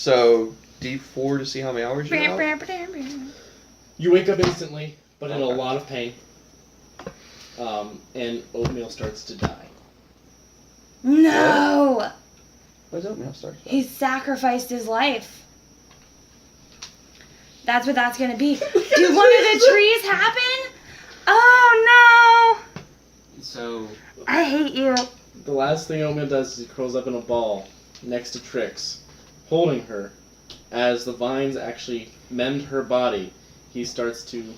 So D4 to see how many hours you have. You wake up instantly, but in a lot of pain. And Oatmeal starts to die. No! Why does Oatmeal start to die? He sacrificed his life. That's what that's gonna be. Did one of the trees happen? Oh no! So I hate you. The last thing Oatmeal does is he curls up in a ball next to Trix, holding her. As the vines actually mend her body, he starts to...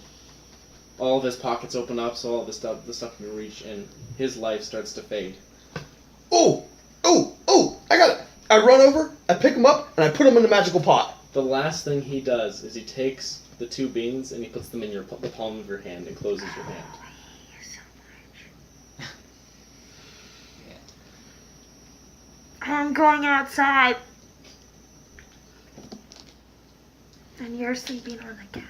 all of his pockets open up so all the stuff can reach, and his life starts to fade. Oh! I got it! I run over, I pick him up, and I put him in the magical pot. The last thing he does is he takes the 2 beans and he puts them in the palm of your hand and closes your hand. I'm going outside. And you're sleeping on the couch.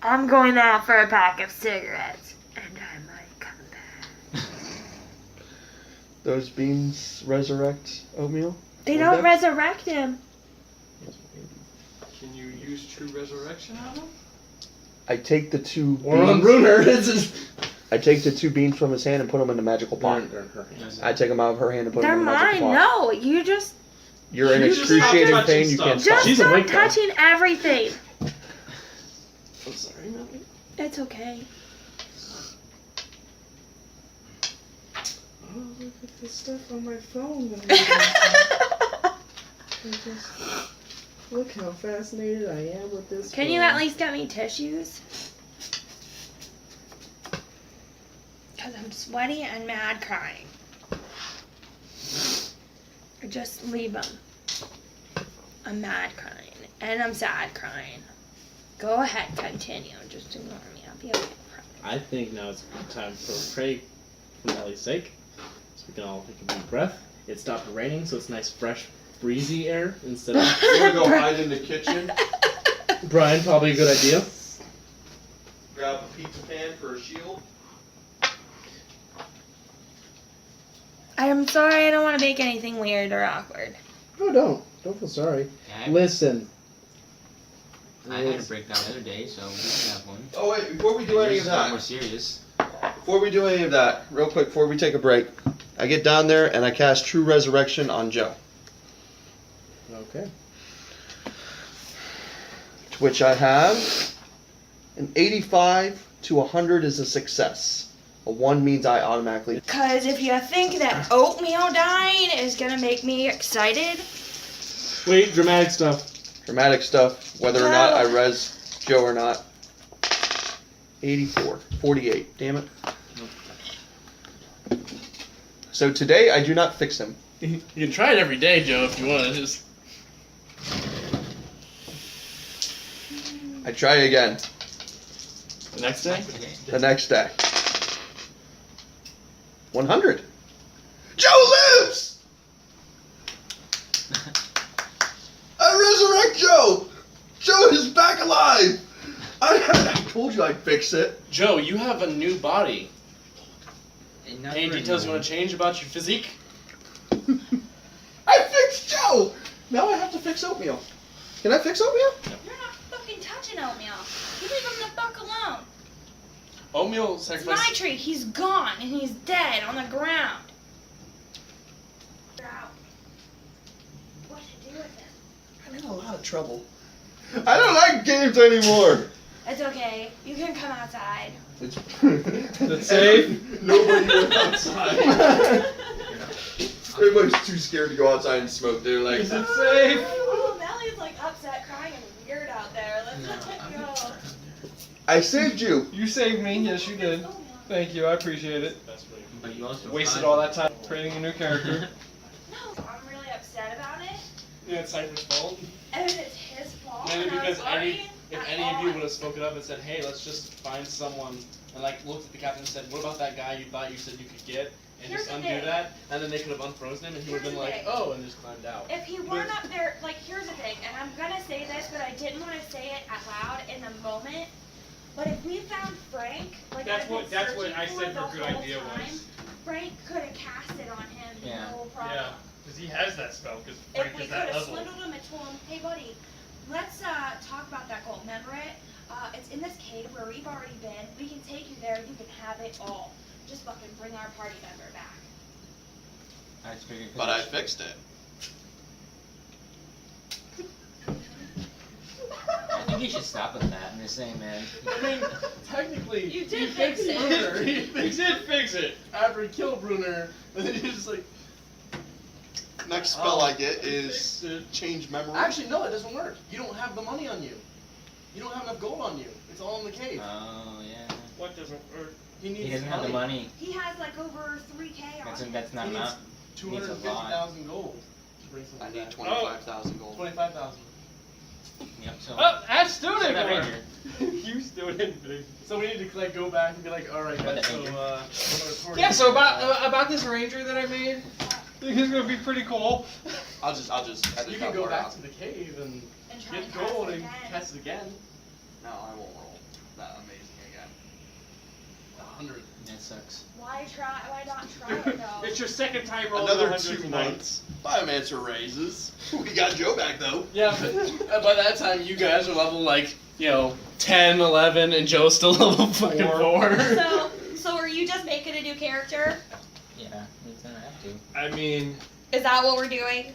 I'm going out for a pack of cigarettes. And I might come back. Those beans resurrect Oatmeal? They don't resurrect him. Can you use true resurrection on him? I take the 2 Or beans. unruin her! I take the 2 beans from his hand and put them in the magical pot. They're in her hand. I take them out of her hand and put They're them in the mine. magical pot. No, you just You're in You just excruciating stop pain. touching You can't stuff. stop. She's stop awake, though. touching everything. I'm sorry, Melody. It's okay. Oh, look at the stuff on my phone. Look how fascinated I am with this. Can you at least get me tissues? Because I'm sweaty and mad crying. Or just leave them. I'm mad crying. And I'm sad crying. Go ahead, continue. Just ignore me. I'll be okay. I think now it's time for a pray for Ellie's sake. So we can all take a deep breath. It stopped raining, so it's nice, fresh, breezy air instead of... You want to go hide in the kitchen? Brian, probably a good idea. Grab a pizza pan for a shield. I'm sorry, I don't want to make anything weird or awkward. Oh, don't feel sorry. yeah, Listen. I had a breakdown the other day, so we can have one. Oh wait, before we do any of Yours is a lot that, more serious. before we do any of that, real quick, before we take a break, I get down there and I cast True Resurrection on Joe. Okay. To which I have an 85 to 100 is a success. A 1 means I automatically. Because if you think that oatmeal dying is going to make me excited, Wait, dramatic stuff. Dramatic stuff, whether or not I res Joe or not. 84. 48. Damn it. So today I do not fix him. You can try it every day, Joe, if you want to. Just... I try again The next day? the next day. 100. Joe lives! I resurrect Joe! Joe is back alive! I told you I'd fix it. Joe, you have a new body. And not Any for details you anyone. want to change about your physique? I fixed Joe! Now I have to fix Oatmeal. Can I fix Oatmeal? you're not fucking touching oatmeal. You leave him the fuck alone. Oatmeal It's my sacrifice. tree. He's gone and he's dead on the ground. What to do with him? I'm in a lot of trouble. I don't like games anymore! It's okay. You can come outside. It's safe? Nobody goes outside. Everybody's too scared to go outside and smoke. They're like, Is it safe? Oh, Melly's like upset, crying, and weird out there. Let's No, let I'm it go. not. I saved you. You saved me. Yes, you did. Thank you. I appreciate it. But you also Wasted find- all that time creating a new character. No, I'm really upset about it. Yeah, it's Cypher's fault. And it's his fault. Maybe and I because was worried if at any all. of you would have spoken up and said, hey, let's just find someone, and like looked at the captain and said, what about that guy you thought you said you could get, and Here's just the undo thing. that, and then they could have unfrozen him, and he would have Here's been the like, thing. oh, and just climbed out. If he weren't up there, like, here's the thing, and I'm gonna say this, but I didn't want to say it out loud in the moment. But if we found Frank, like That's I've been what I searching said for her the good whole idea time, was. Frank could have cast it on has that spell because If Frank we is could that have level. swindled him and told him, hey buddy, let's talk about that gold. Remember it? It's in this cave where we've already been. We can take you there. You can have it all. Just fucking bring our party member back. I just figured. But I fixed it. I think you should stop with that and just say, man. I mean, technically, You did he fix fixed it. Brunner. He He fixed did fix it. after he killed Brunner, and then he's just like, Next spell I get he is fixed it. change memory. Actually, no, it doesn't work. You don't have the money on you. You don't have enough gold on you. It's all in the cave. Oh yeah. What doesn't work? He needs He doesn't have the money. He has like over 3K on him. That's not He enough. needs needs a lot. 250,000 gold to bring I something need back. 25,000 gold. 25,000. Yep. So. Oh, I still so didn't that work. ranger. You still didn't fix. So we need to like go back and be like, all right, What guys. the So ranger? I'm gonna record Yeah. it. So about this ranger that I made, I think it's gonna be pretty cool. I'll just edit You that can go part back out. to the cave and And try get and cast gold it and again. cast it again. No, I won't roll that amazing again. 100. That sucks. Why try? Why not try it though? It's your second time rolling Another 100 2 tonight. months. Biomancer raises. We got Joe back though. Yeah, but by that time you guys are level like, 10, 11, and Joe's still level fucking 4. So are you just making a new character? Yeah. It's gonna have to. I mean, Is that what we're doing?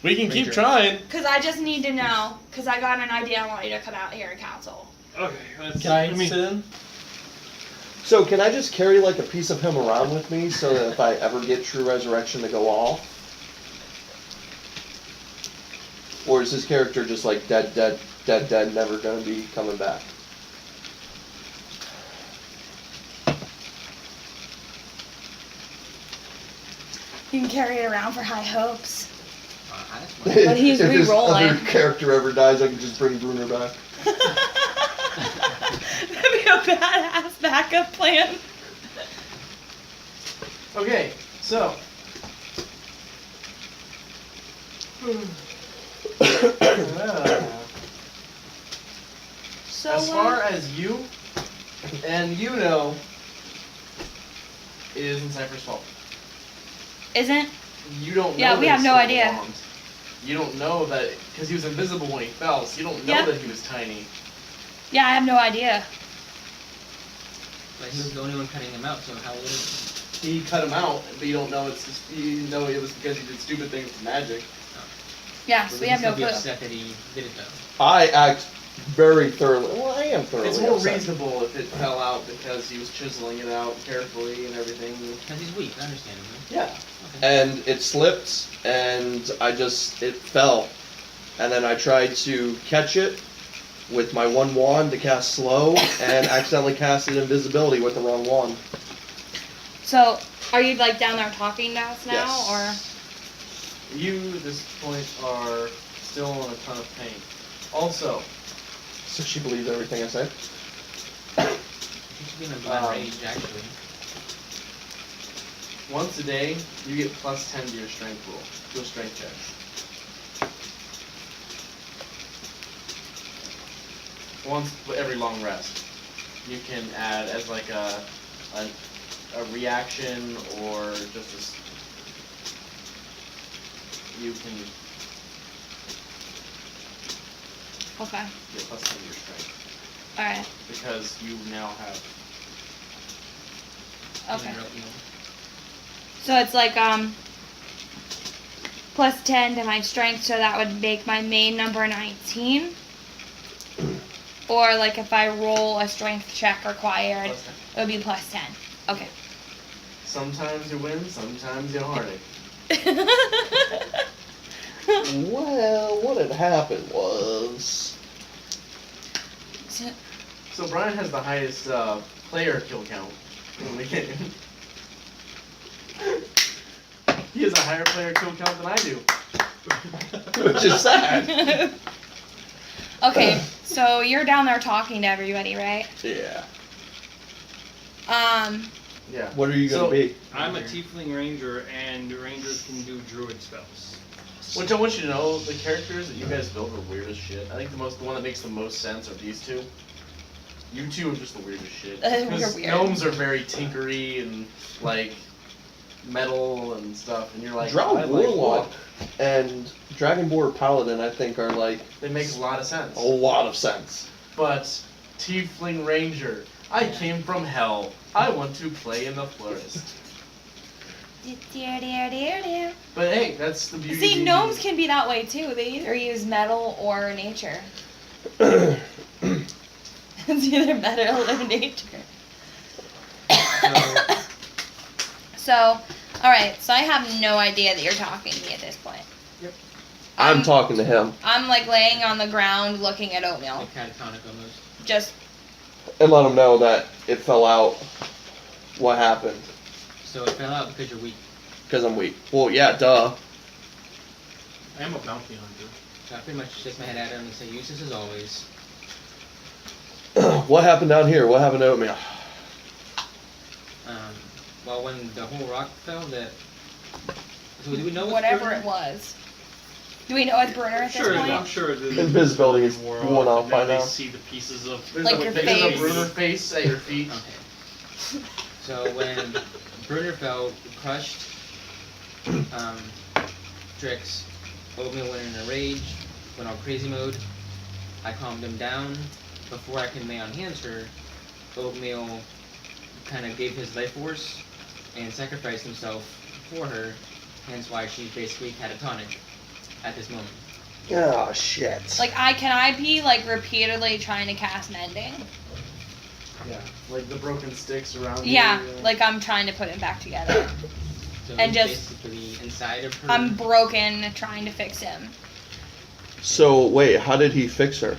We can keep Ranger. trying. Cause I just need to know. Cause I got an idea. I want you to come out here and counsel. okay. Let's. Can I let me- sit in? So can I just carry like a piece of him around with me so that if I ever get true resurrection to go off? Or is his character just like dead, never gonna be coming back? You can carry it around for high hopes. That's fine. But he's if his re-rolling. other character ever dies, I can just bring Bruner back. That'd be a badass backup plan. Okay, so. So As far as you and is in Cypher's fault. isn't You don't know. Yeah, that we he have no still idea. belonged. You don't know that because he was invisible when he fell, so you don't know Yeah. that he was tiny. Yeah, I have no idea. But he was the only one cutting him out, so how would it? He cut him out, but you don't know you know it was because he did stupid things with magic. Yeah, so Would we he have no still be clue. upset that he did it though? I act very thoroughly. Well, I am thoroughly. It's more upset. reasonable if it fell out because he was chiseling it out carefully and everything. Because he's weak, understandably. Yeah. Okay. And it slipped, and it fell. And then I tried to catch it with my one wand to cast slow, and accidentally casted invisibility with the wrong wand. So, are you like down there talking to us now, Yes. You, at this point, are still in a ton of pain. Also, So she believes everything I say? He should be in a blood rage, actually. once a day, you get plus 10 to your strength roll. To a strength check. Once every long rest. You can add as like a reaction or just a you can Okay. get plus 10 to your strength. Alright. Because you now have Okay. You know, So it's like, plus 10 to my strength, so that would make my main number 19. Or like if I roll a strength check required, plus 10. it would be plus 10. Okay. Sometimes you win, sometimes you heartache. Well, what had happened was... So Brian has the highest player kill count in the game. He has a higher player kill count than I do. Which is sad. Okay, so you're down there talking to everybody, right? Yeah. Yeah. What are you gonna So- be? I'm a tiefling ranger, and rangers can do druid spells. Which I want you to know, the characters that you guys build are weird as shit. I think the one that makes the most sense are these two. You two are just the weirdest shit. We're Because weird. gnomes are very tinkery and like metal and stuff, and you're like, Drow I like Warlock wood. and Dragonborn Paladin, I think, are like It makes a lot of sense. a lot of sense. But Tiefling Ranger, I came from hell. I want to play in the forest. But hey, that's the beauty. of See, D&D. gnomes can be that way too. They either use metal or nature. It's either metal or nature. So, alright, so I have no idea that you're talking to me at this point. I'm talking to him. I'm like laying on the ground looking at oatmeal. Like catatonic almost. Just, And let him know that it fell out. What happened? So it fell out because you're weak. Because I'm weak. Well, yeah, duh. I am a bounty hunter. So I pretty much shake my head at him and say, useless as always. What happened down here? What happened to Oatmeal? Well, when the whole rock fell, so do we know what's whatever Bruner? it was. Do we know it's Bruner at this I'm point? sure the Invisibility is world, worn off and by now they now. see the pieces of There's Like a, your there's face. a Bruner face at your feet. Okay. So when Bruner fell, crushed Trix, Oatmeal went in a rage, went on crazy mode. I calmed him down. Before I could lay on hands her, Oatmeal kind of gave his life force and sacrificed himself for her, hence why she's basically catatonic at this moment. Oh, shit. Like, can I be, like, repeatedly trying to cast mending? Yeah, like the broken sticks around you. Yeah, like I'm trying to put it back together. So And he's just- basically inside of her. I'm broken trying to fix him. So, wait, how did he fix her?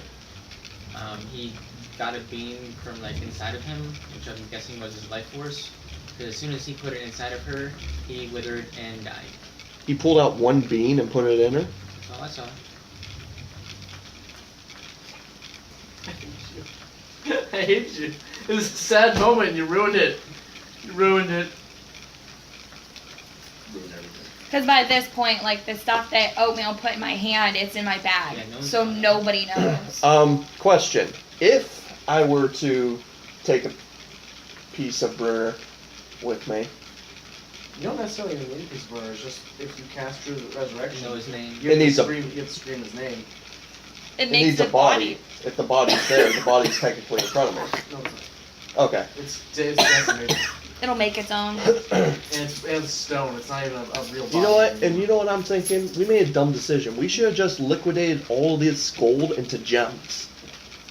He got a beam from like inside of him, which I'm guessing was his life force. Because as soon as he put it inside of her, he withered and died. He pulled out one bean and put it in her? That's all I saw. I hate you. It was a sad moment. You ruined it. You ruined it. ruin everything. Because by this point, like, the stuff that Oatmeal put in my hand, it's in my bag. Yeah, no one's So got it. nobody knows. Question. If I were to take a piece of Bruner with me, You don't necessarily even need his Bruner. It's just if you cast your resurrection, You know his name. you have It needs to a- scream. You have to scream his name. It it makes needs the a body. If the body's there, the body's technically in front of me. No, it's not. Okay. It's decimated. It'll make its own. And it's stone. It's not even a real body. You know what? And you know what I'm thinking? We made a dumb decision. We should have just liquidated all this gold into gems.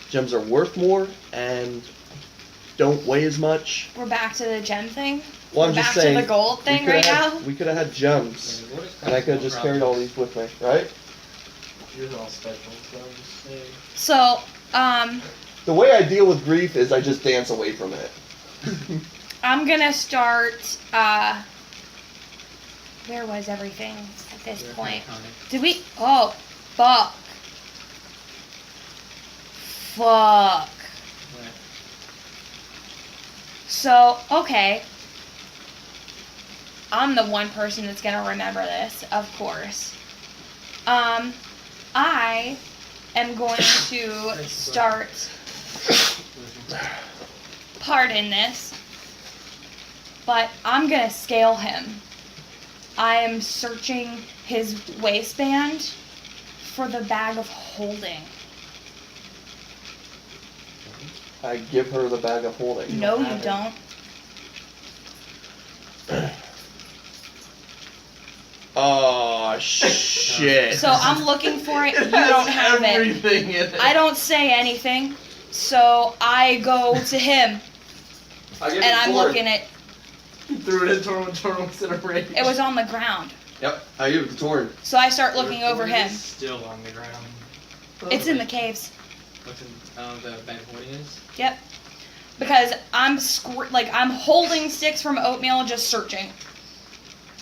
Gems are worth more and don't weigh as much. We're back to the gem thing. Well, I'm We're just back saying. to the gold thing right now. We could have had gems, Yeah, what is and I could have just carried all these with me, right? You're all special. So I'm just saying. So, The way I deal with grief is I just dance away from it. I'm gonna start, where was everything at this You're point? catatonic. Did we, oh, fuck. Fuck. What? So, okay. I'm the one person that's gonna remember this, of course. I am going to start, pardon this, but I'm gonna scale him. I am searching his waistband for the bag of holding. I give her the bag of holding. No, have you it. don't. Oh shit. So I'm looking for it. You don't have it. everything in it. I don't say anything. So I go to him and I'm looking at. You threw it in Tormund's in a rage. It was on the ground. Yep, I give it to Torn. So I start looking over him. It's still on the ground. It's in the caves. What's in the bag of holding is? Yep. Because I'm I'm holding sticks from Oatmeal, just searching.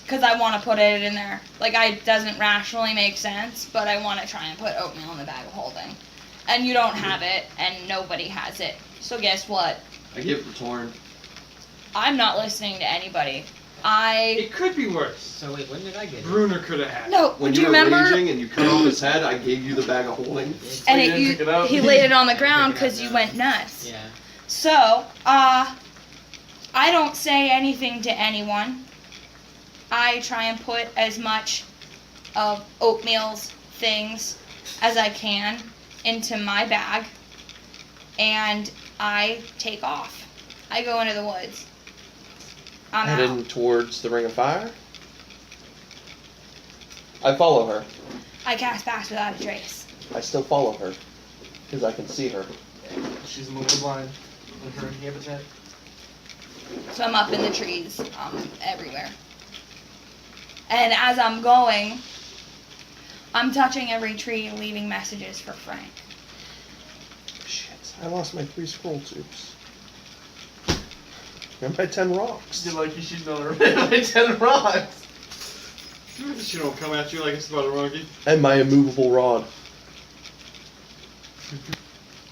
Because I want to put it in there. Like, it doesn't rationally make sense, but I want to try and put Oatmeal in the bag of holding. And you don't have it, and nobody has it. So guess what? I give it to Torn. I'm not listening to anybody. I It could be worse. So wait, when did I get it? Bruner could have had it. no. When Do you you were remember? raging and you cut off his head, I gave you the bag of holding. And You didn't pick it up? he laid it on the I ground picked it up because you now. went nuts. Yeah. So, I don't say anything to anyone. I try and put as much of Oatmeal's things as I can into my bag, and I take off. I go into the woods. I'm out. Heading towards the Ring of Fire. I follow her. I cast Pass Without a Trace. I still follow her because I can see her. She's moving blind in her habitat. So I'm up in the trees, everywhere. And as I'm going, I'm touching every tree, leaving messages for Frank. Shit! I lost my 3 scroll tubes. And my 10 rocks. You're like, you should know her. My 10 rocks. She don't come at you like it's about a rocky. And my immovable rod.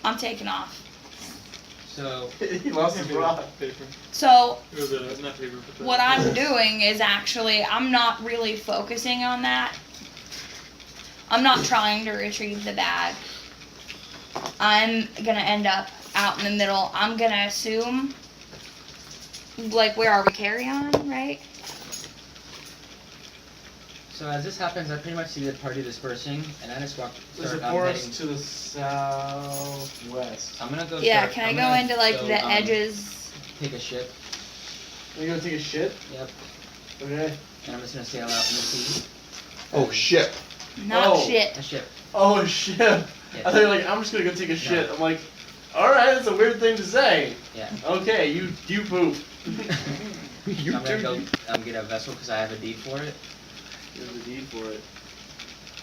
I'm taking off. So He lost his rock. Paper. So It was not paper. But what I'm doing is actually, I'm not really focusing on that. I'm not trying to retrieve the bag. I'm gonna end up out in the middle. I'm gonna assume, like, where are we? Carry-on, right? So as this happens, I pretty much see the party dispersing, and I just walk. There's a I'm forest heading- to the southwest. I'm gonna go. Yeah, start- can I I'm go gonna into, like, go, the edges? Take a ship. You gonna take a shit? Yep. Okay. And I'm just gonna sail out in the sea. Oh shit! Not Oh. shit. A ship. Oh shit. I thought you were like, I'm just gonna go take a shit. I'm like, alright, that's a weird thing to say. Yeah. Okay, you poop. You I'm gonna go do. get a vessel because I have a deed for it, There's a deed for it.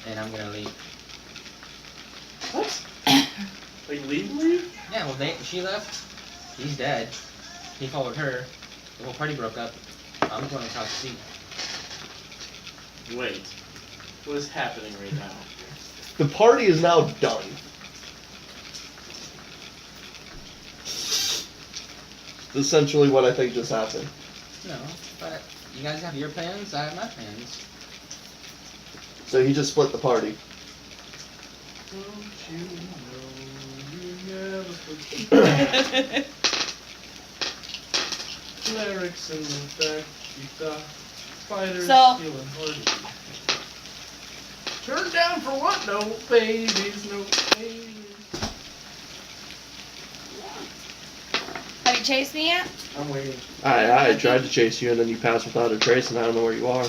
and I'm gonna leave. What? Like legally? Yeah. Well, she left. He's dead. He followed her. The whole party broke up. I'm going across the sea. Wait. What is happening right now? The party is now done. Essentially, what I think just happened. No, but you guys have your plans. I have my plans. So he just split the party. Don't you know you never forget clerics in the back, keep the fighters So- feeling hardy. Turn down for what? No babies, no babies. Have you chased me yet? I'm waiting. I tried to chase you, and then you passed without a trace, and I don't know where you are.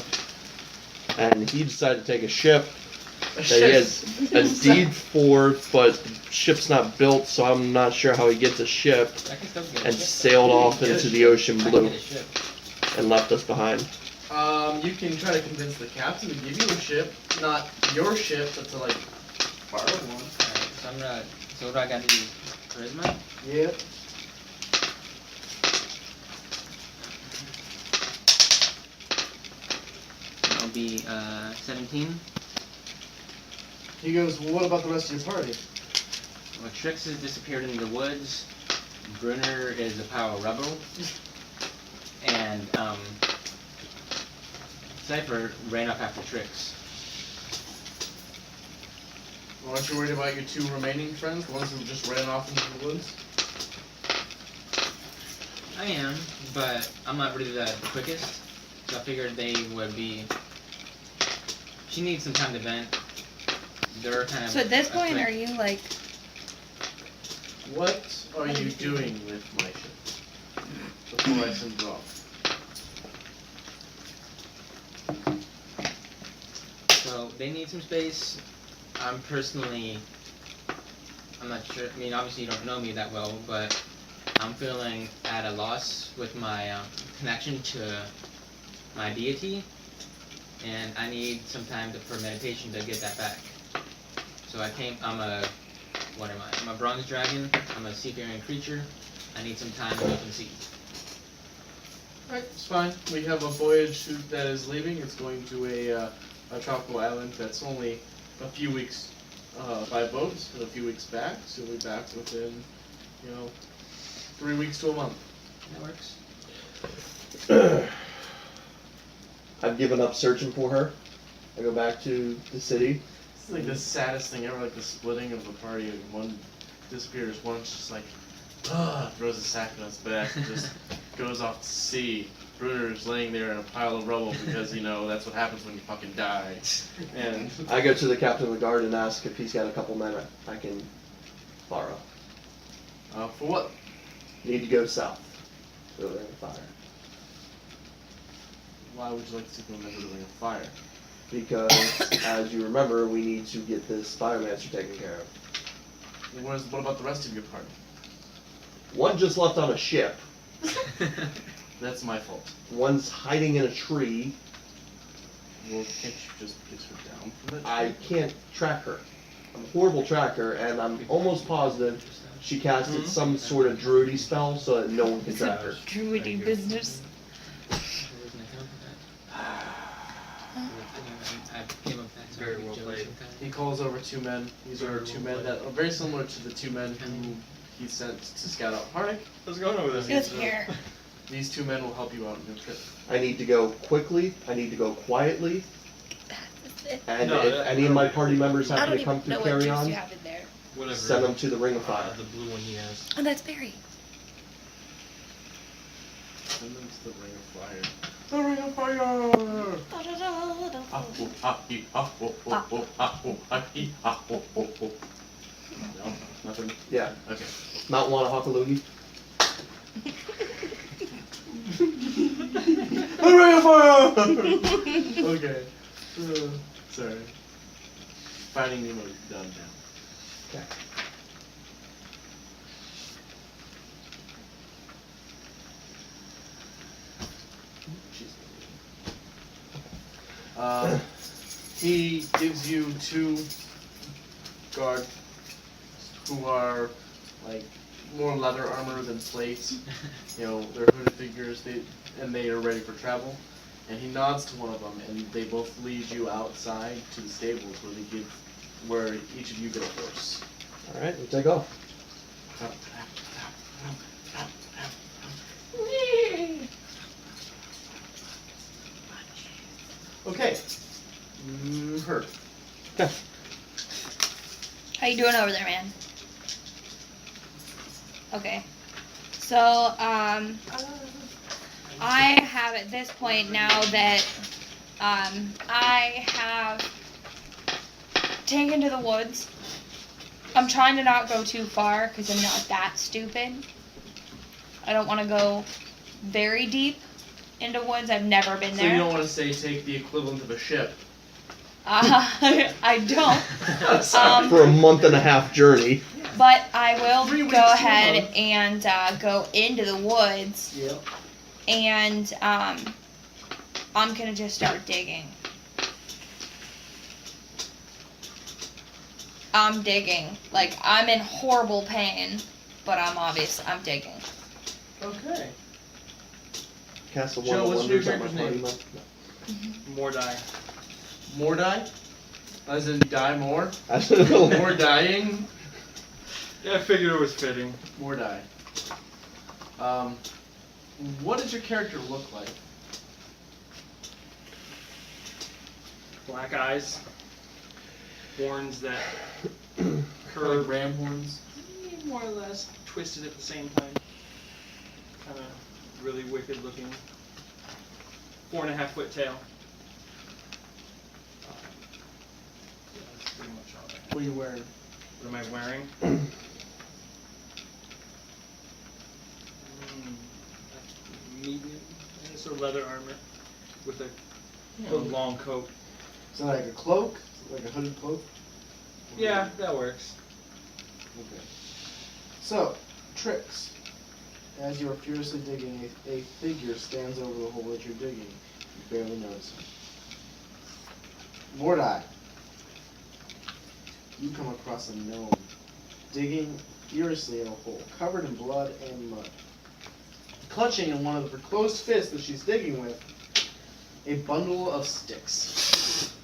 And he decided to take a ship that he has a deed for, but the ship's not built, so I'm not sure how he gets a ship, I can still get a and ship. sailed off into the ocean I can blue get a ship. and left us behind. You can try to convince the captain to give you a ship, not your ship, but to like borrow one. Alright, so I'm gonna. So what do I gotta do? Charisma? Yep. That'll be 17. He goes, well, what about the rest of your party? Well, Trix has disappeared into the woods. Brunner is a pile of rubble. And Cypher ran up after Trix. Well, aren't you worried about your 2 remaining friends, the ones who just ran off into the woods? I am, but I'm not really the quickest. So I figured they would be. She needs some time to vent. They're kind of. So at this a point, threat. are you like? What are you doing with my ship? Before I send it off. So they need some space. I'm personally. I'm not sure. I mean, obviously you don't know me that well, but I'm feeling at a loss with my connection to my deity, and I need some time for meditation to get that back. So I'm a, what am I? I'm a bronze dragon. I'm a seafaring creature. I need some time in open sea. Alright, it's fine. We have a voyage that is leaving. It's going to a tropical island that's only a few weeks by boat, and a few weeks back. So we'll be back within, 3 weeks to a month. That works. I've given up searching for her. I go back to the city. It's like the saddest thing ever, like the splitting of the party. And one disappears, one's just like, throws a sack on his back and just goes off to sea Bruder's laying there in a pile of rubble because, that's what happens when you fucking die. And I go to the captain of the guard and ask if he's got a couple men I can borrow. for what? Need to go south to the ring of fire. Why would you like to see them in the ring of fire? Because, as you remember, we need to get this Firemancer taken care of. And what about the rest of your party? One just left on a ship. That's my fault. One's hiding in a tree. Well, can't you just get her down from it? I can't track her. I'm a horrible tracker, and I'm almost positive she casted some sort of druidy spell so that no one can track her. Druidy business. There was an account for that. I came up with that. Very well played. He calls over two men. These are two men that are very similar to the two men who he sent to scout out Harnick. How's it going over there? Good here. These two men will help you out in your trip. I need to go quickly, I need to go quietly, and No, if that- any of my party members I happen don't to come even through know what carry juice on, you have in there. Whatever. send them to the ring of fire. The blue one he has. Oh, that's berry. Send them to the ring of fire. The ring of fire! No, nothing. Yeah, Okay. Mount Wanahakalugi. The ring of fire! Okay. Sorry. Finding Nemo is done now. Okay. He gives you two guards who are like more leather armor than plates. They're hooded figures. They are ready for travel. And he nods to one of them, and they both lead you outside to the stables where each of you get a horse. All right, we take off. Okay. Hurt. How you doing over there, man? Okay. So, I have at this point now that I have taken to the woods. I'm trying to not go too far because I'm not that stupid. I don't want to go very deep into woods. I've never been So you there. don't want to say take the equivalent of a ship. I don't. For a month and a half journey. But I will 3 weeks go to a ahead month. and go into the woods, Yep. and I'm gonna just start digging. I'm digging. Like, I'm in horrible pain, but I'm digging. Okay. Cast a Joe, one what's your wonders at my character's party name? month. More die. More die? As in die more? I don't know. More dying? Yeah, I figured it was fitting. More die. What does your character look like? Black eyes. Horns that Like curve ram horns? more or less twisted at the same time. Kind of really wicked looking. 4.5 foot tail. Yeah, that's pretty much all I have. What are you wearing? What am I wearing? Medium. It's a leather armor with a long coat. Is it like a cloak? Like a hooded cloak? Yeah, that works. Okay. So, tricks. As you are furiously digging, a figure stands over the hole that you're digging. You barely notice him. Mordai. You come across a gnome digging furiously in a hole, covered in blood and mud. Clutching in one of her closed fists that she's digging with, a bundle of sticks.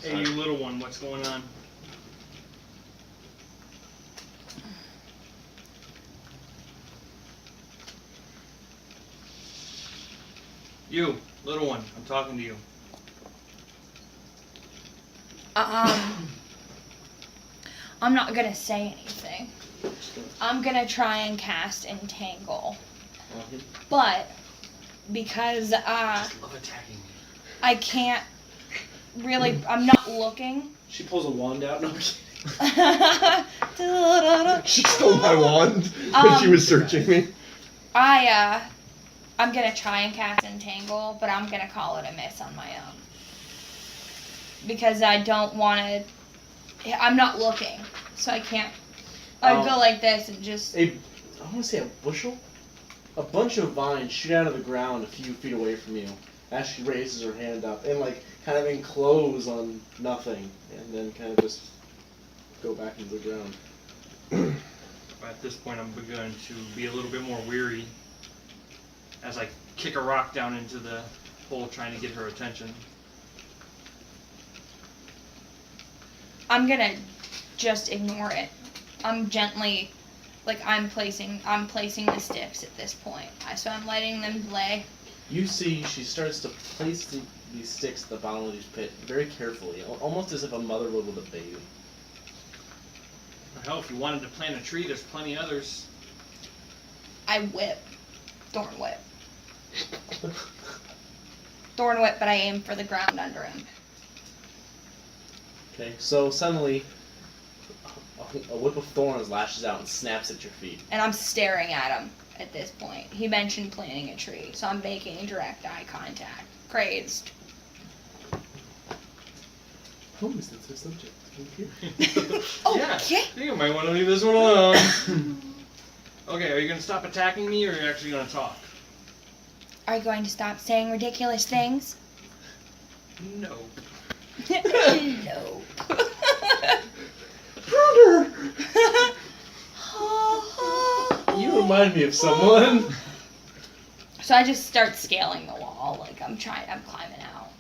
Hey, you little one, what's going on? You, little one, I'm talking to you. I'm not gonna say anything. I'm gonna try and cast Entangle. But because I love attacking me. I can't really. I'm not looking. She pulls a wand out. No, I'm kidding. She stole my wand when she was searching me. I'm gonna try and cast Entangle, but I'm gonna call it a miss on my own. Because I don't want to. I'm not looking, so I can't. I'd go like this and just. I want to say a bushel? A bunch of vines shoot out of the ground a few feet away from you as she raises her hand up and, like, kind of enclose on nothing and then kind of just go back into the ground. At this point, I'm beginning to be a little bit more weary as I kick a rock down into the hole trying to get her attention. I'm gonna just ignore it. I'm gently, I'm placing the sticks at this point. So I'm letting them lay. You see she starts to place these sticks at the bottom of this pit very carefully, almost as if a mother would with a baby. Hell, if you wanted to plant a tree, there's plenty others. I whip. Thorn whip. Thorn whip, but I aim for the ground under him. Okay, so suddenly a whip of thorns lashes out and snaps at your feet. And I'm staring at him at this point. He mentioned planting a tree, so I'm making direct eye contact. Crazed. Oh, is that the subject? Thank you. Yeah, Okay. I think I might want to leave this one alone. Okay, are you going to stop attacking me, or are you actually going to talk? Are you going to stop saying ridiculous things? No. No. You remind me of someone. So I just start scaling the wall, I'm climbing out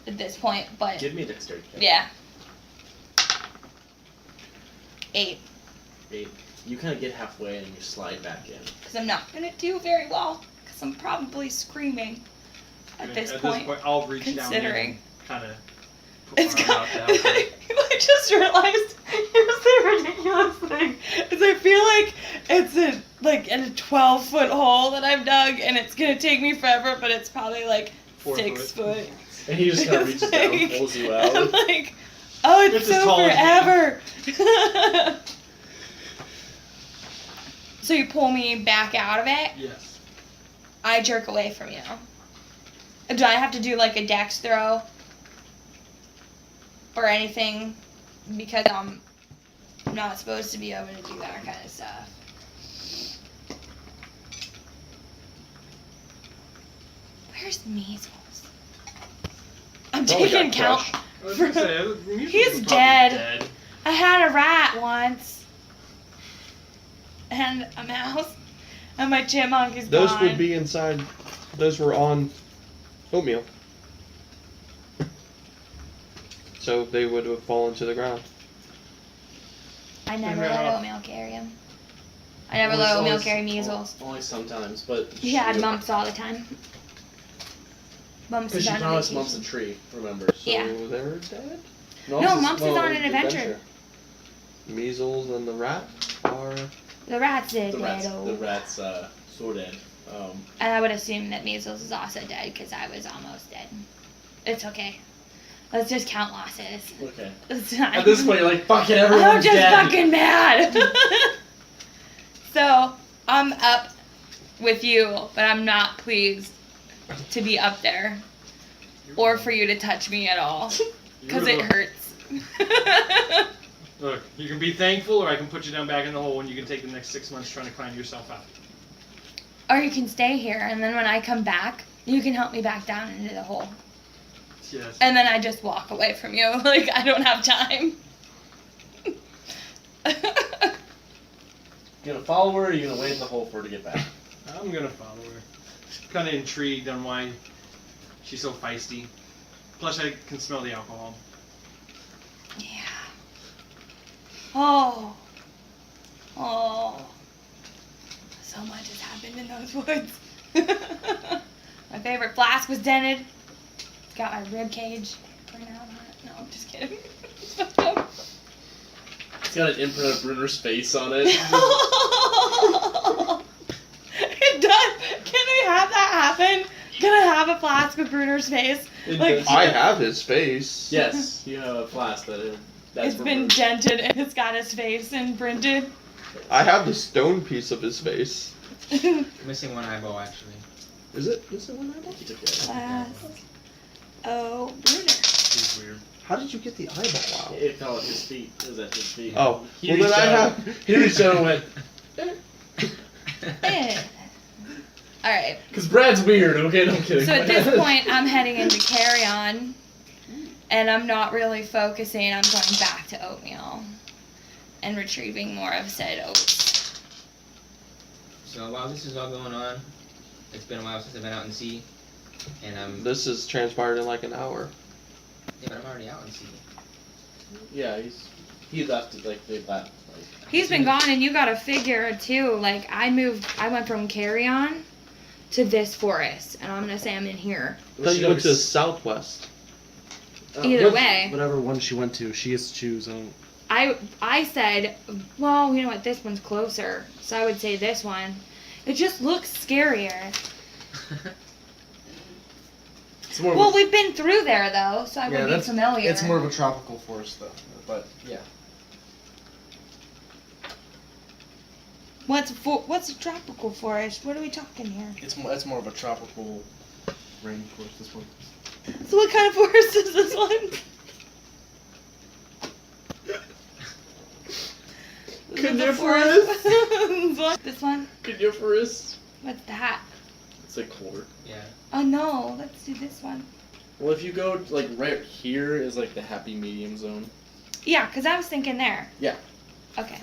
at this point, but Give me a dexterity check. yeah. 8, 8. You kind of get halfway and you slide back in. because I'm not gonna do very well, because I'm probably screaming at this point. I'll reach considering. down and kind of It's put my arm out to help her. I just realized here's the ridiculous thing is I feel like it's in a 12-foot hole that I've dug and it's gonna take me forever, but it's probably 4 6 foot. And he just kind of reaches down, pulls you out. I'm like, oh, it's It's as so tall as me. forever. So you pull me back out of it. Yes. I jerk away from you. Do I have to do a dex throw? Or anything? Because I'm not supposed to be able to do that kind of stuff. Where's Measles? I'm Probably taking got count. crushed. I was gonna say, Measles He's is probably dead. I had a rat once. And a mouse. And my chipmunk is Those gone. would be inside. Those were on oatmeal. So they would have fallen to the ground. I never ran let off. oatmeal carry him. I never let oatmeal carry measles. Only sometimes, but He had mumps all the time. Mumps Because is she on promised vacation. Mumps a tree, remember? So Yeah. they're dead? No, Mumps is on an adventure. Measles and the rat are. The rat's dead, The rat's, though. the rat's so dead. And I would assume that measles is also dead because I was almost dead. It's okay. Let's just count losses. Okay. It's fine. At this point, you're like, fuck it, I'm everyone's just dead. fucking mad. So I'm up with you, but I'm not pleased to be up there or for you to touch me at all because it hurts. Look, you can be thankful, or I can put you down back in the hole, and you can take the next 6 months trying to climb yourself out. Or you can stay here, and then when I come back, you can help me back down into the hole. Yes. And then I just walk away from you. I don't have time. You gonna follow her, or you gonna wait in the hole for her to get back? I'm gonna follow her. Kind of intrigued on why she's so feisty. Plus, I can smell the alcohol. Yeah. Oh. So much has happened in those woods. My favorite flask was dented. It's got my rib cage printed out on it. No, I'm just kidding. It's got an imprint of Bruner's face on it. It does. Can we have that happen? gonna have a flask with Bruner's face. Like, I have his face. Yes, you have a flask that's It's been dented and it's got his face imprinted. I have the stone piece of his face. Missing one eyeball actually. Is it one eyeball? Flask. Oh, Bruner. Seems weird. How did you get the eyeball out? It fell at his feet. It was at his feet. Oh, He well then reached I out- have. He reached out and went, Eh. Alright. because Brad's weird, okay? No, I'm kidding. So at this point, I'm heading into Carry On, and I'm not really focusing. I'm going back to oatmeal and retrieving more of said oats. So while this is all going on, it's been a while since I've been out in sea, and This has transpired in like an hour. yeah, but I'm already out in sea. Yeah, he left it like they left. He's been gone, and you gotta figure too. Like I went from Carry On to this forest, and I'm gonna say I'm in here. I thought you went to Southwest. Either way. Whatever one she went to, she has to choose. I said, well, you know what? This one's closer, so I would say this one. It just looks scarier. It's more. Well, we've been through there though, so I Yeah, would be that's- familiar. It's more of a tropical forest though, but yeah. What's a tropical forest? What are we talking here? It's more of a tropical rainforest. This one. So what kind of forest is this one? This is a forest. This one? Could you forest? What's that? It's like colder. Yeah. Oh no, let's do this one. Well, if you go like right here is like the happy medium zone. Yeah, because I was thinking there. Yeah. Okay.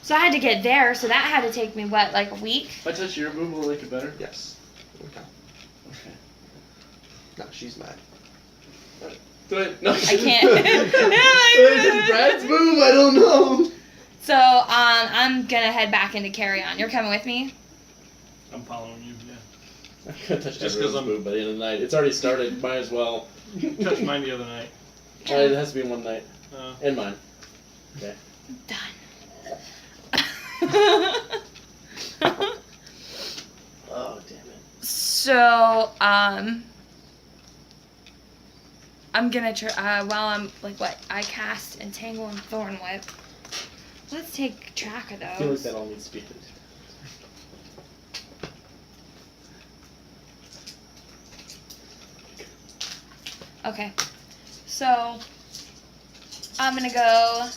So I had to get there, so that had to take me, what, like a week? If I touch your boob, will it make it better? Yes. Okay. Okay. No, she's mad. No, I can't. Is it Brad's boob? I don't know. So, I'm gonna head back into Carry On. You're coming with me? I'm following you, yeah. I'm gonna touch Just that 'cause girl's I'm- boob by the end of the night. It's already started. Might as well. Touched mine the other night. It has to be one night. And mine. Done. Oh damn it. So, I'm gonna try, while I'm, like, what, I cast Entangle and Thorn Whip. Let's take track of I feel like those. that all needs to be. Okay. So, I'm gonna go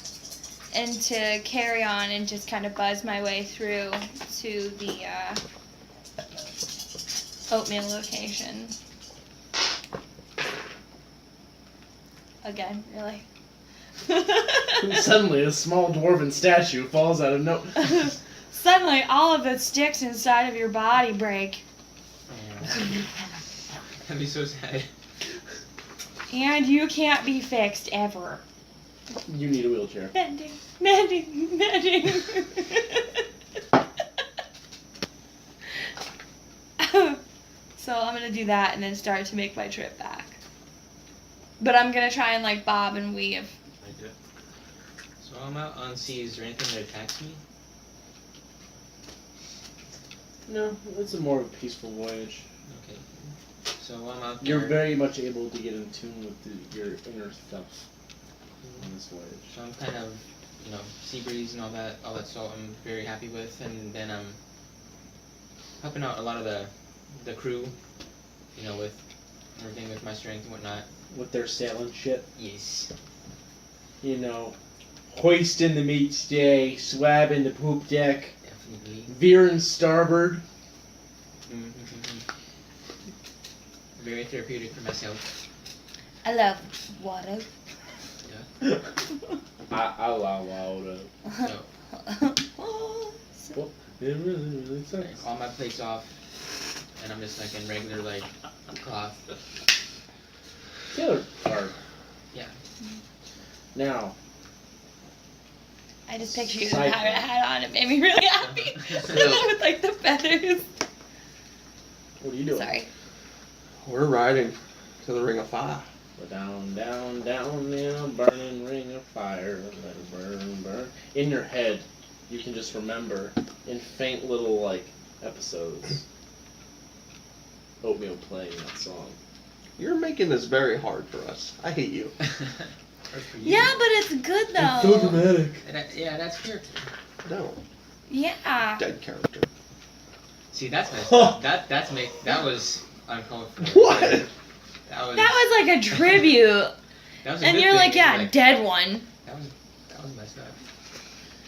into Carry On and just kind of buzz my way through to the, oatmeal location. Again, really? Suddenly, a small dwarven statue falls out of no. Suddenly, all of the sticks inside of your body break. That'd be so sad. And you can't be fixed ever. You need a wheelchair. Mending, mending, mending. So I'm gonna do that and then start to make my trip back. But I'm gonna try and like bob and weave. I do. So while I'm out on sea, is there anything that attacks me? No, it's a more of a peaceful voyage. Okay. So while I'm out You're there, very much able to get in tune with your inner self on this voyage. so I'm kind of, sea breeze and all that salt I'm very happy with, and then I'm helping out a lot of the crew, with everything with my strength and whatnot. With their sailing ship, Yes. hoisting the meat stay, swabbing the poop deck, Definitely. veering starboard. Very therapeutic for myself. I love water. I love water. So It really like, sucks. all my plates off, and I'm just like in regular cloth. Sailor part. Yeah. Now, I just picture you with a Side- pirate hat on. It made me really happy. With like the feathers. what are you doing? Sorry. We're riding to the Ring of Fire. Down, down, down in a burning ring of fire. Let it burn, burn. In your head, you can just remember in faint little episodes Oatmeal playing that song. You're making this very hard for us. I hate you. Yeah, but it's good though. So dramatic. Yeah, that's character. No, Yeah. dead character. See, that's messed up. That was uncalled for. What? That was. That was like a tribute. That was a And good you're thing. like, yeah, dead one. That was messed up.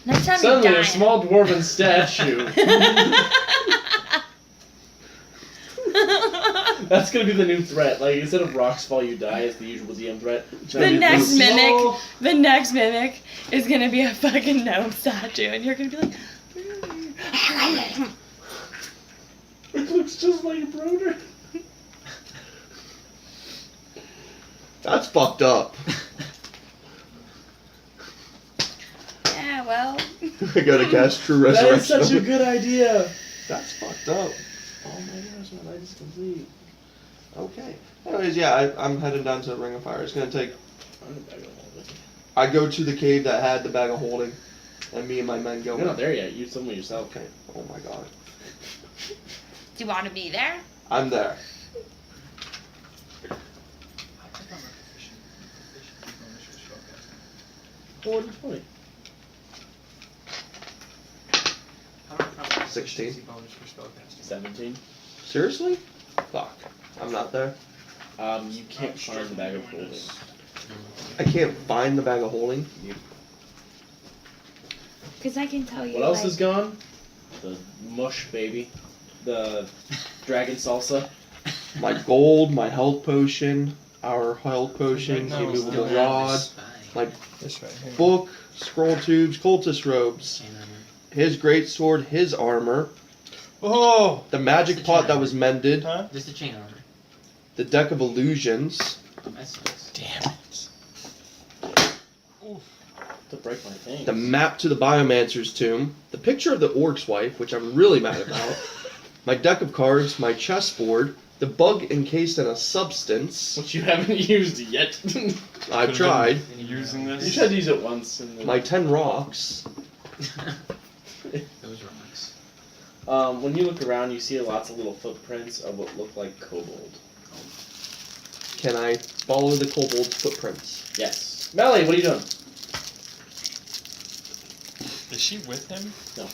Next time Suddenly, you die. a small dwarven statue. That's gonna be the new threat. Like, instead of rocks fall, you die as the usual DM threat. it's gonna The be next this mimic. small- The next mimic is gonna be a fucking gnome statue, and you're gonna be like, It looks just like Broder. That's fucked up. yeah, well. I gotta cast True That Resurrection. is such a good idea. That's fucked up. Oh my gosh, my life is complete. Okay. Anyways, yeah, I'm heading down to the Ring of Fire. It's gonna take. I'm back on all of it. I go to the cave that had the bag of holding, and me and my men go. You're not there yet. You told me yourself. Okay. Oh my god. Do you want to be there? I'm there. Well, what are you 16. 17. Seriously? Fuck. I'm not there. You can't find the bag of holding. I can't find the bag of holding. Because I can tell you. What else is gone? The mush, baby. The dragon salsa. My gold, my health potion, our health potion, the No, immovable Still have the rod, spy. my This right here. book, scroll tubes, cultist robes, Chain armor. his great sword, his armor, Oh! the magic pot that was mended, Huh? Just the chain armor. the deck of illusions, That sucks. Damn it. To break my thing. the map to the biomancer's tomb, the picture of the orc's wife, which I'm really mad about, my deck of cards, my chessboard, the bug encased in a substance. Which you haven't used yet. I've Could've tried. been Using You this. tried to use it once. And then... My 10 rocks. Those rocks. When you look around, you see lots of little footprints of what look like kobold. Can I follow the kobold's footprints? Yes. Melly, what are you doing? Is she with him? No,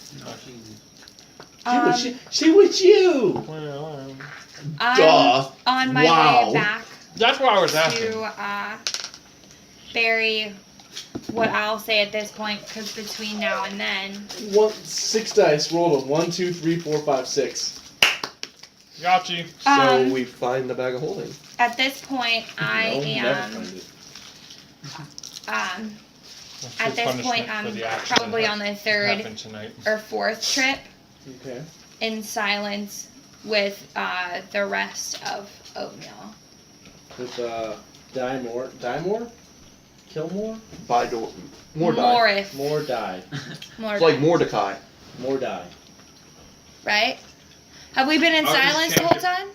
She with you! Well, I'm Duh. on my Wow. way back that's what I was asking. to bury what I'll say at this point, because between now and then. 6 dice, rolled them. 1, 2, 3, 4, 5, 6. Got you. So we find the bag of holding. At this point, I No, never am. find it. That's At your this punishment point, for I'm the action probably that on the third happened tonight. or fourth trip Okay. in silence with the rest of Oatmeal. With, die more? Kill more? By door. More die. Morif. More die. More It's like die, Mordecai. More die. right? Have we been in I'll just silence the whole camp time?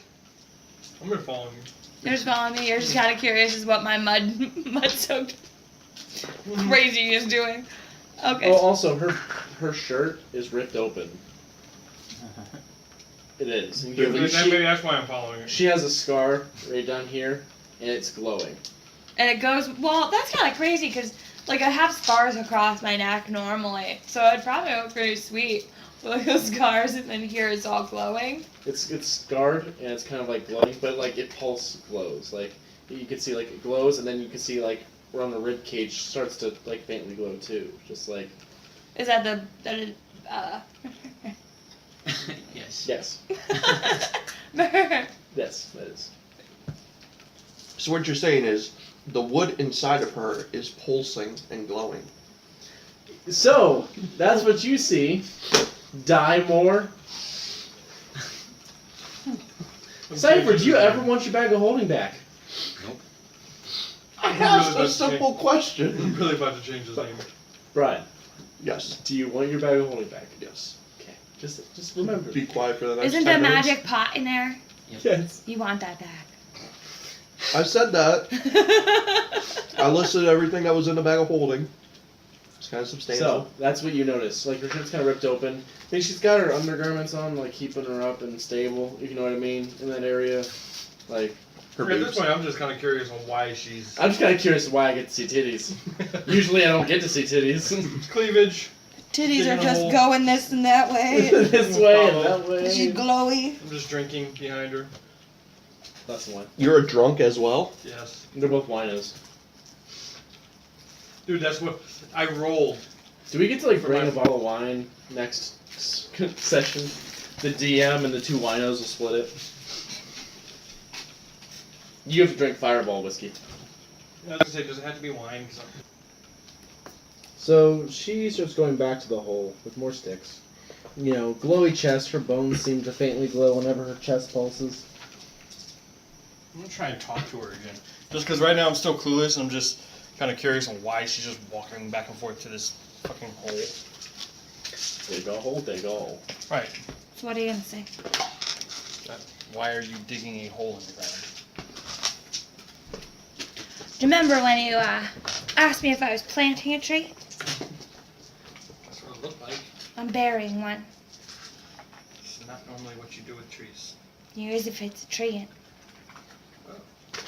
I'm gonna follow you. You're just following me. You're just kind of curious as what my mud soaked crazy is doing. Okay. Oh, also, her shirt is ripped open. It is. And Maybe she, that's why I'm following her. she has a scar right down here, and it's glowing. And it goes, well, that's kind of crazy because, like, I have scars across my neck normally, so it'd probably look pretty sweet with like those scars, and then here it's all glowing. It's scarred, and it's kind of like glowing, but like it pulse glows. Like you can see, like it glows, and then you can see like around the rib cage starts to like faintly glow too. Just like Is that Yes. yes, yes, that is. So what you're saying is the wood inside of her is pulsing and glowing. So that's what you see. Die more. Cypher, do you ever want your bag of holding back? I I'm asked really a simple question. I'm really about to change his name. Brian, Yes. do you want your bag of holding back? Yes. Okay, just remember. Be quiet for the next Isn't 10 the minutes. magic pot in there? Yes. You want that back. I said that. I listed everything that was in the bag of holding. kind of substantial. So that's what you notice. Like her shirt's kind of ripped open. I mean, she's got her undergarments on, like keeping her up and stable. If you know what I mean, in that area. Like Her At this boobs. point, I'm just kind of curious on why she's I'm just kind of curious why I get to see titties. Usually I don't get to see titties. cleavage. Titties Digging are a just hole. going this and that way. This way and that She's way. glowy. I'm just drinking behind her. That's the one. You're a drunk as well? Yes, They're both winos. dude, that's what I rolled. Do we get to like For bring my- a bottle of wine next session? The DM and the two winos will split it. You have to drink Fireball whiskey. I was gonna say, does it have to be wine? 'Cause I'm- So she starts going back to the hole with more sticks. You know, glowy chest. Her bones seem to faintly glow whenever her chest pulses. I'm gonna try and talk to her again. Just because right now I'm still clueless and I'm just kind of curious on why she's just walking back and forth to this fucking hole. Dig a hole, dig a hole. Right. So what are you gonna say? Why are you digging a hole in the ground? Do you remember when you asked me if I was planting a tree? That's what it looked like. I'm burying one. It's not normally what you do with trees. Here's if it's a tree.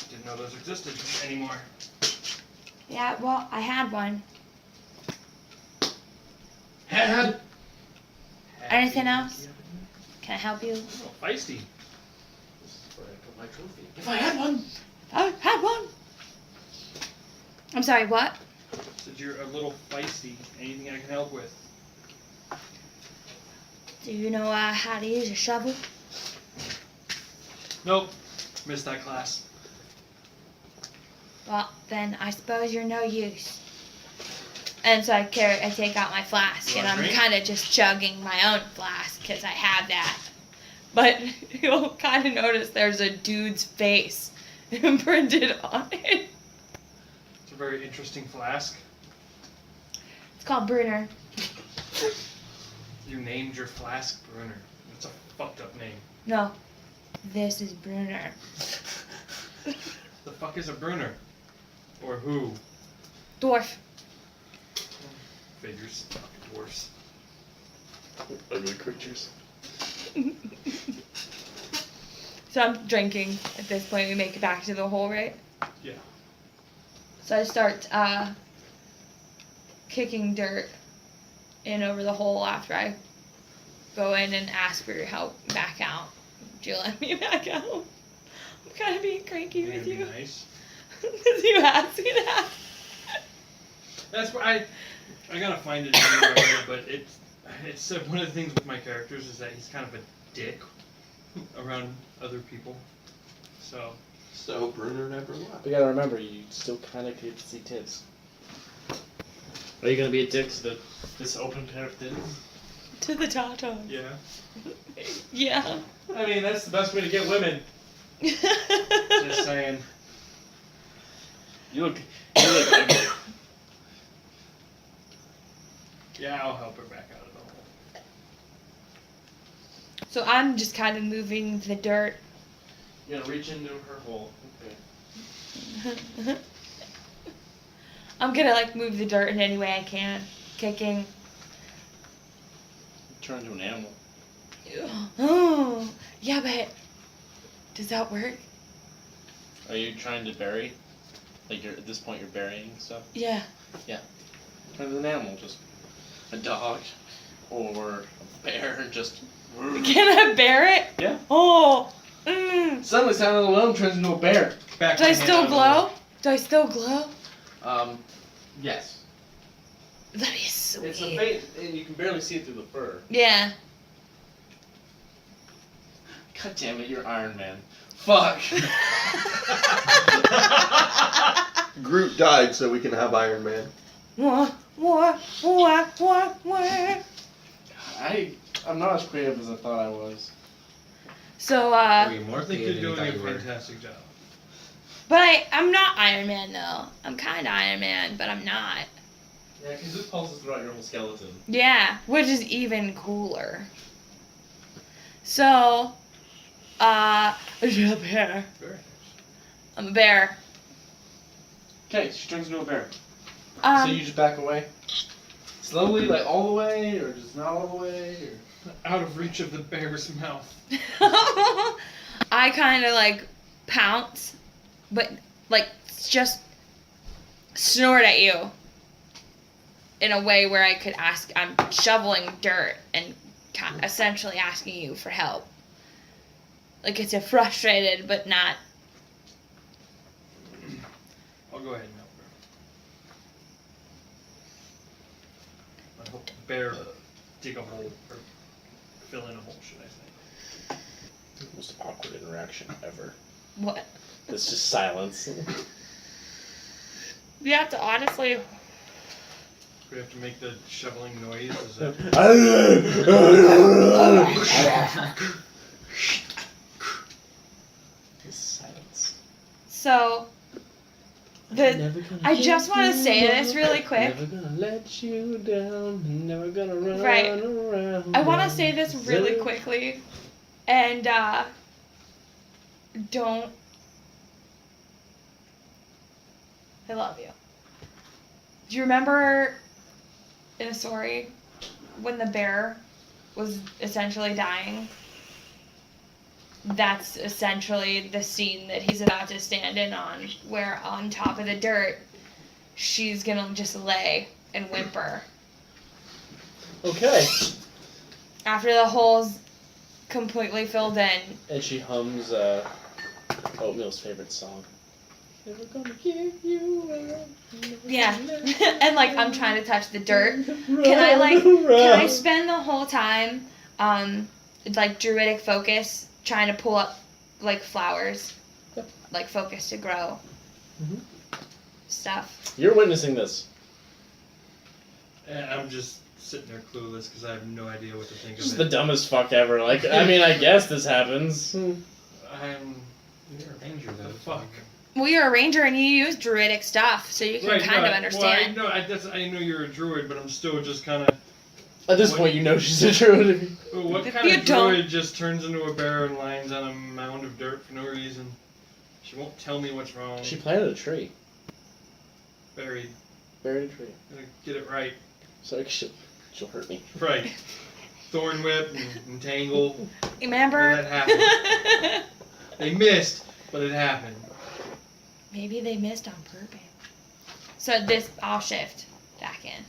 Didn't know those existed anymore. Yeah, well, I had one. Had. Anything else? Can I help you? Oh, feisty. This is where I put my trophy. If I had one. I had one. I'm sorry, what? Said you're a little feisty. Anything I can help with? Do you know how to use a shovel? Nope. Missed that class. Well, then I suppose you're no use. And so I take out my flask, You and want I'm a drink? kind of just chugging my own flask because I have that. But you'll kind of notice there's a dude's face imprinted on it. It's a very interesting flask. It's called Brunner. You named your flask Brunner. That's a fucked up name. No, this is Brunner. The fuck is a Brunner? Or who? Dwarf. Figures. Fucking dwarfs. Ugly creatures. So I'm drinking at this point. We make it back to the hole, right? Yeah. So I start kicking dirt in over the hole after I go in and ask for your help back out. Would you let me back out? I'm kind of being cranky You're with gonna you. be nice. Because you asked me that. That's why I gotta find it anywhere, but it's one of the things with my characters is that he's kind of a dick around other people. So Brunner never left. But you gotta remember, you still kind of get to see tits. Are you gonna be a dick to this open pair of titties? To the Tatas. yeah. Yeah. I mean, that's the best way to get women. Just saying. You look ugly. Yeah, I'll help her back out of the hole. So I'm just kind of moving the dirt. You're gonna reach into her hole. Okay. I'm gonna like move the dirt in any way I can. Kicking. Turn into an animal. Oh, yeah, but does that work? Are you trying to bury? Like you're at this point, you're burying stuff. Yeah. Turn into an animal, just a dog or a bear, and just. Can I bear it? Yeah. Oh. Suddenly, sound of the loam turns into a bear. Back Do my I hand still out of the glow? hole. Do I still glow? Yes. That'd be sweet. It's a faint, and you can barely see it through the fur. Yeah. God damn it, you're Iron Man. Fuck. Groot died so we can have Iron Man. What? I'm not as creative as I thought I was. So, Way more I think creative you're than doing you a thought you were. fantastic job. but I'm not Iron Man though. I'm kind of Iron Man, but I'm not. Yeah, because this pulses throughout your whole skeleton. Yeah, which is even cooler. So, you're a bear. Very nice. I'm a bear. Okay, she turns into a bear. So you just back away? Slowly, like all the way, or just not all the way? Or... Out of reach of the bear's mouth. I kind of like pounce, but like just snort at you in a way where I could ask. I'm shoveling dirt and essentially asking you for help. Like it's a frustrated, but not. I'll go ahead and help her. I hope the bear dig a hole, or fill in a hole, should I say. Most awkward interaction ever. What? It's just silence. You have to honestly. We have to make the shoveling noise. Is that... Silence. So. I just want to say this really quick. Never gonna let you down. Never gonna run Right. around. I want to say this really quickly, and don't. I love you. Do you remember in a story when the bear was essentially dying? That's essentially the scene that he's about to stand in on, where on top of the dirt, she's gonna just lay and whimper. Okay. After the hole's completely filled in. And she hums Oatmeal's favorite song. Never gonna give you up. Yeah. And like I'm trying to touch the dirt. Can I spend the whole time like druidic focus trying to pull up like flowers, like focus to grow stuff? You're witnessing this. And I'm just sitting there clueless because I have no idea what to think Just of the it. dumbest fuck ever. Like, I mean, I guess this happens. I'm... You're a ranger, The though. fuck? Well, you're a ranger and you use druidic stuff, so you can Right, kind no, of understand. Well, I know you're a druid, but I'm still just kind of... At this What- point, you know she's a druid. What If kind you of don't- druid just turns into a bear and lies on a mound of dirt for no reason? She won't tell me what's wrong. She planted a tree. Buried. Buried a tree. Gonna get it right. So she'll hurt me. Right. Thorn whip and entangle. Remember? That happened. They missed, but it happened. Maybe they missed on purpose. So I'll shift back in.